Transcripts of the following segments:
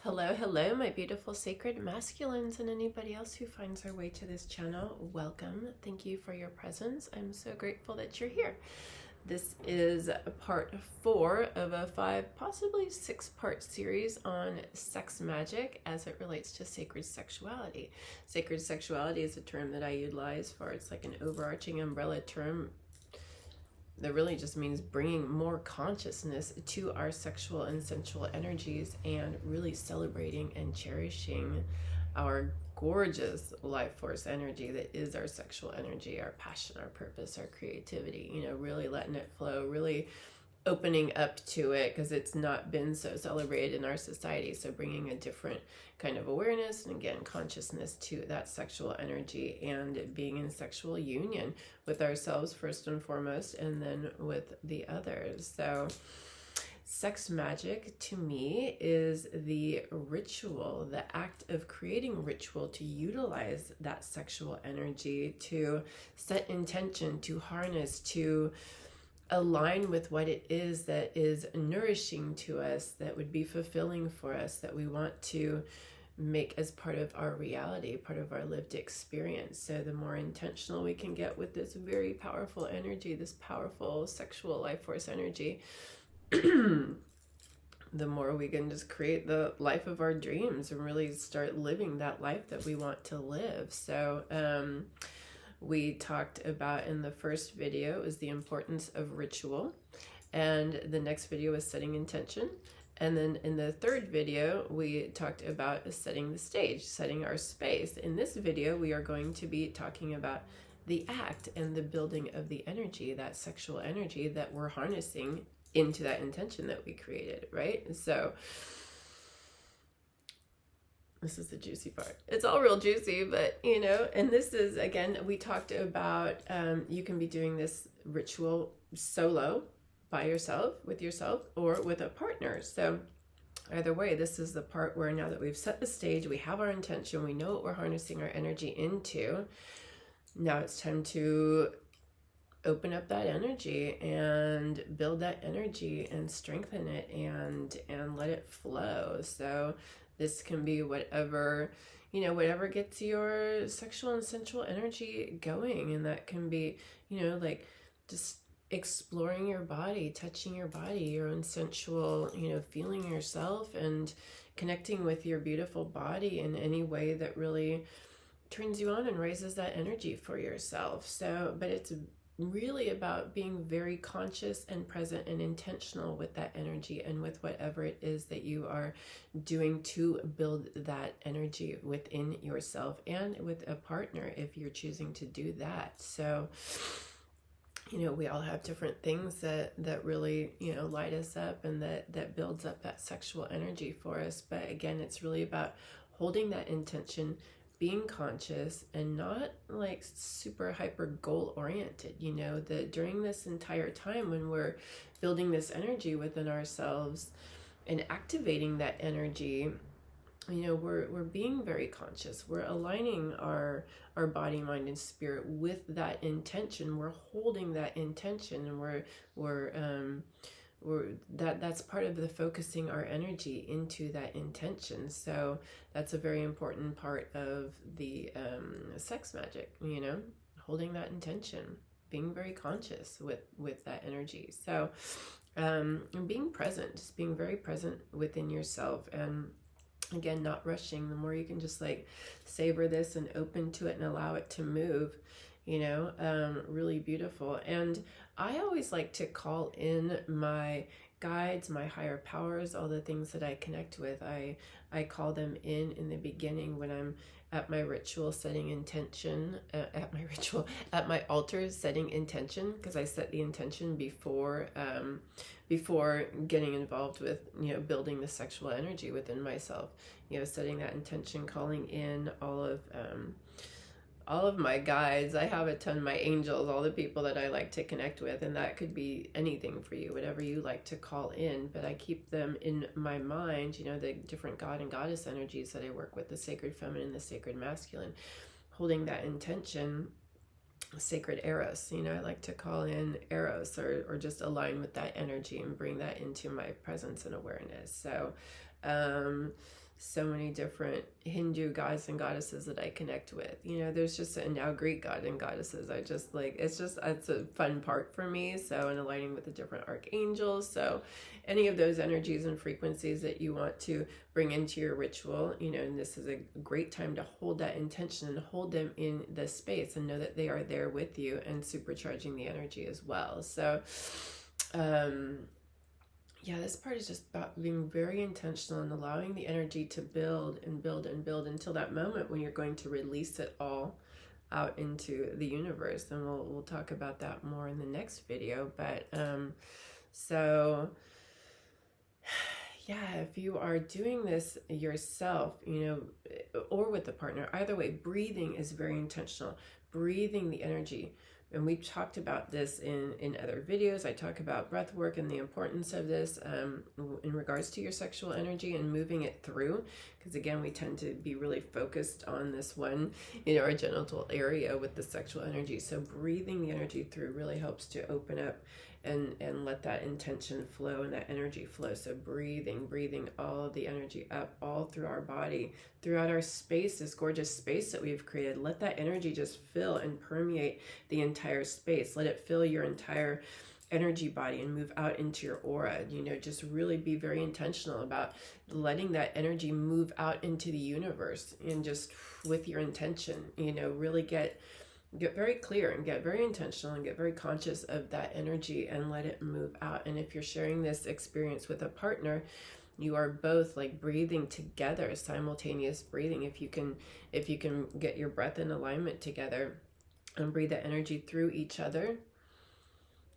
Hello, hello, my beautiful sacred masculines and anybody else who finds their way to this channel. Welcome. Thank you for your presence. I'm so grateful that you're here. This is part 4 of a 5, possibly 6-part series on sex magic as it relates to sacred sexuality. Sacred sexuality is a term that I utilize for, it's like an overarching umbrella term that really just means bringing more consciousness to our sexual and sensual energies and really celebrating and cherishing our gorgeous life force energy that is our sexual energy, our passion, our purpose, our creativity, really letting it flow, really opening up to it because it's not been so celebrated in our society. So bringing a different kind of awareness and again consciousness to that sexual energy and being in sexual union with ourselves first and foremost, and then with the others. So sex magic to me is the ritual, the act of creating ritual to utilize that sexual energy, to set intention, to harness, to align with what it is that is nourishing to us, that would be fulfilling for us, that we want to make as part of our reality, part of our lived experience. So the more intentional we can get with this very powerful energy, this powerful sexual life force energy, the more we can just create the life of our dreams and really start living that life that we want to live. So we talked about in the first video is the importance of ritual, and the next video was setting intention, and then in the third video we talked about setting the stage, setting our space. In this video we are going to be talking about the act and the building of the energy, that sexual energy that we're harnessing into that intention that we created, right? So this is the juicy part. It's all real juicy, but and this is, again, we talked about you can be doing this ritual solo, by yourself, or with a partner. So either way, this is the part where now that we've set the stage, we have our intention, we know what we're harnessing our energy into. Now it's time to open up that energy and build that energy and strengthen it and let it flow. So this can be whatever gets your sexual and sensual energy going. And that can be, like just exploring your body, touching your body, your own sensual, feeling yourself and connecting with your beautiful body in any way that really turns you on and raises that energy for yourself. So, but it's really about being very conscious and present and intentional with that energy and with whatever it is that you are doing to build that energy within yourself and with a partner if you're choosing to do that. So we all have different things that really light us up and that builds up that sexual energy for us. But again, it's really about holding that intention, being conscious, and not like super hyper goal oriented. That during this entire time when we're building this energy within ourselves and activating that energy, we're being very conscious. We're aligning our body, mind, and spirit with that intention. We're holding that intention, and that's part of the focusing our energy into that intention. So that's a very important part of the sex magic, holding that intention, being very conscious with that energy. So and being present, just being very present within yourself, and again, not rushing. The more you can just like savor this and open to it and allow it to move, really beautiful. And I always like to call in my guides, my higher powers, all the things that I connect with. I call them in the beginning when I'm at my ritual setting intention, at my altar setting intention, because I set the intention before getting involved with building the sexual energy within myself, setting that intention, calling in all of my guides. I have a ton, my angels, all the people that I like to connect with, and that could be anything for you, whatever you like to call in, but I keep them in my mind, the different god and goddess energies that I work with, the sacred feminine, the sacred masculine, holding that intention, sacred eros, I like to call in eros, or just align with that energy and bring that into my presence and awareness. So so many different Hindu gods and goddesses that I connect with. You know, there's just, and now Greek god and goddesses. I just like, it's a fun part for me. So, and aligning with the different archangels. So any of those energies and frequencies that you want to bring into your ritual, you know, and this is a great time to hold that intention and hold them in the space and know that they are there with you and supercharging the energy as well. So, yeah, this part is just about being very intentional and allowing the energy to build and build and build until that moment when you're going to release it all out into the universe. And we'll talk about that more in the next video. But so yeah, if you are doing this yourself, you know, or with a partner, either way, breathing is very intentional. Breathing the energy. And we've talked about this in other videos. I talk about breath work and the importance of this in regards to your sexual energy and moving it through. Because again, we tend to be really focused on this one, you know, our genital area with the sexual energy. So breathing the energy through really helps to open up and let that intention flow and that energy flow. So breathing all of the energy up all through our body, throughout our space, this gorgeous space that we've created. Let that energy just fill and permeate the entire space. Let it fill your entire energy body and move out into your aura. You know, just really be very intentional about letting that energy move out into the universe, and just with your intention, you know, really get very clear and get very intentional and get very conscious of that energy and let it move out. And if you're sharing this experience with a partner, you are both like breathing together, simultaneous breathing. If you can get your breath in alignment together and breathe that energy through each other.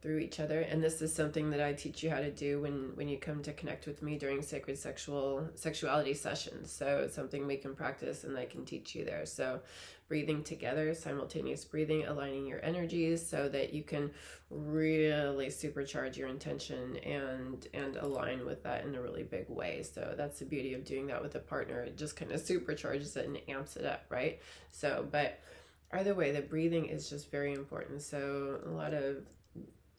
And this is something that I teach you how to do when you come to connect with me during sacred sexuality sessions. So it's something we can practice and I can teach you there. So breathing together, simultaneous breathing, aligning your energies so that you can really supercharge your intention and align with that in a really big way. So that's the beauty of doing that with a partner. It just kind of supercharges it and amps it up, right? So, but either way, the breathing is just very important. So a lot of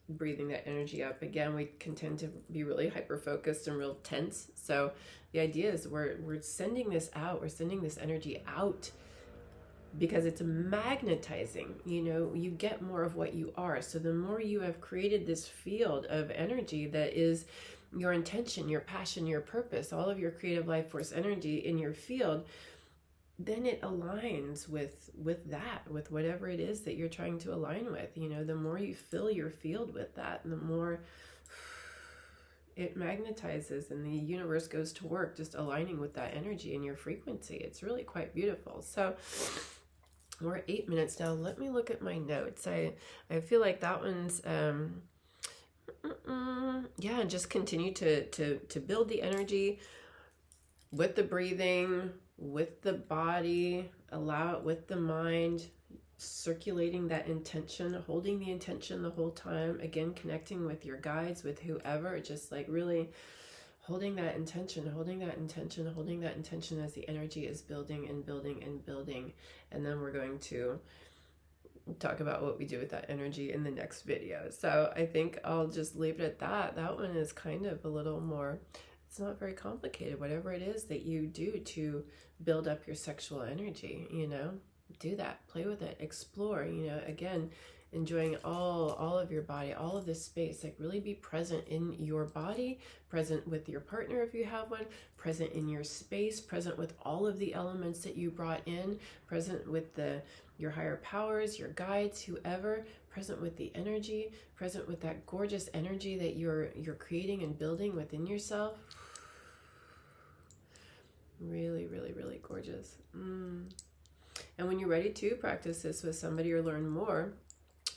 breathing that energy up. Again, we can tend to be really hyper focused and real tense. So the idea is we're sending this out, we're sending this energy out because it's magnetizing. You know, you get more of what you are. So the more you have created this field of energy that is your intention, your passion, your purpose, all of your creative life force energy in your field, then it aligns with that, with whatever it is that you're trying to align with. You know, the more you fill your field with that, the more it magnetizes and the universe goes to work just aligning with that energy and your frequency. It's really quite beautiful. So we're at 8 minutes now. Let me look at my notes. I feel like that one's yeah, and just continue to build the energy with the breathing, with the body, allow it with the mind, circulating that intention, holding the intention the whole time. Again, connecting with your guides, with whoever, just like really holding that intention, holding that intention, holding that intention as the energy is building and building and building. And then we're going to talk about what we do with that energy in the next video. So I think I'll just leave it at that. That one is kind of a little more, it's not very complicated. Whatever it is that you do to build up your sexual energy, you know, do that, play with it, explore, you know, again, enjoying all of your body, all of this space. Like really be present in your body, present with your partner if you have one, present in your space, present with all of the elements that you brought in, present with your higher powers, your guides, whoever, present with the energy, present with that gorgeous energy that you're creating and building within yourself. Really, really, really gorgeous. And when you're ready to practice this with somebody or learn more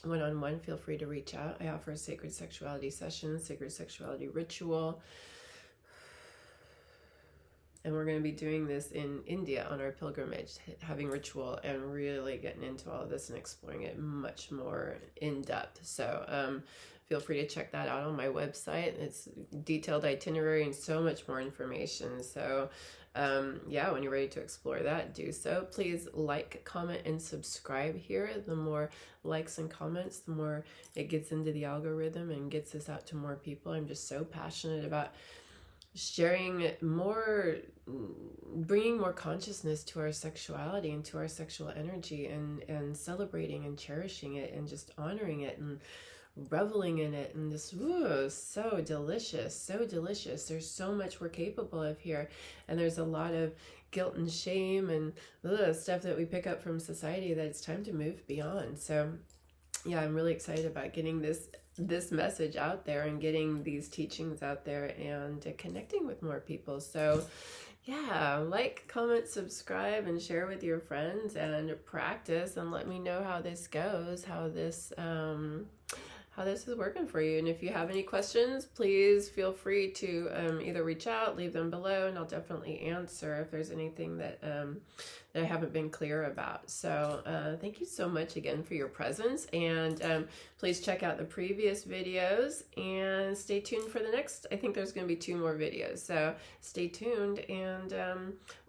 one-on-one, feel free to reach out. I offer a sacred sexuality session, sacred sexuality ritual. And we're going to be doing this in India on our pilgrimage, having ritual and really getting into all of this and exploring it much more in depth. So feel free to check that out on my website. It's detailed itinerary and so much more information. So yeah, when you're ready to explore that, do so. Please like, comment, and subscribe here. The more likes and comments, the more it gets into the algorithm and gets this out to more people. I'm just so passionate about sharing more, bringing more consciousness to our sexuality and to our sexual energy, and celebrating and cherishing it and just honoring it and reveling in it. And this, ooh, so delicious, so delicious. There's so much we're capable of here, and there's a lot of guilt and shame and stuff that we pick up from society that it's time to move beyond. So yeah, I'm really excited about getting this message out there and getting these teachings out there and connecting with more people. So yeah, like, comment, subscribe, and share with your friends, and practice, and let me know how this goes, how this is working for you. And if you have any questions, please feel free to either reach out, leave them below, and I'll definitely answer if there's anything that that I haven't been clear about. So thank you so much again for your presence, and please check out the previous videos and stay tuned for the next. I think there's going to be 2 more videos, so stay tuned, and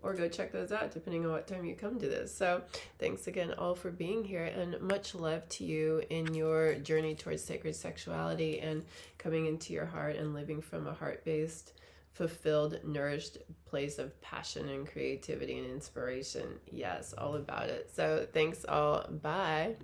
or go check those out depending on what time you come to this. So thanks again all for being here, and much love to you in your journey towards sacred sexuality and coming into your heart and living from a heart-based, fulfilled, nourished place of passion and creativity and inspiration. Yes, all about it. So thanks all. Bye.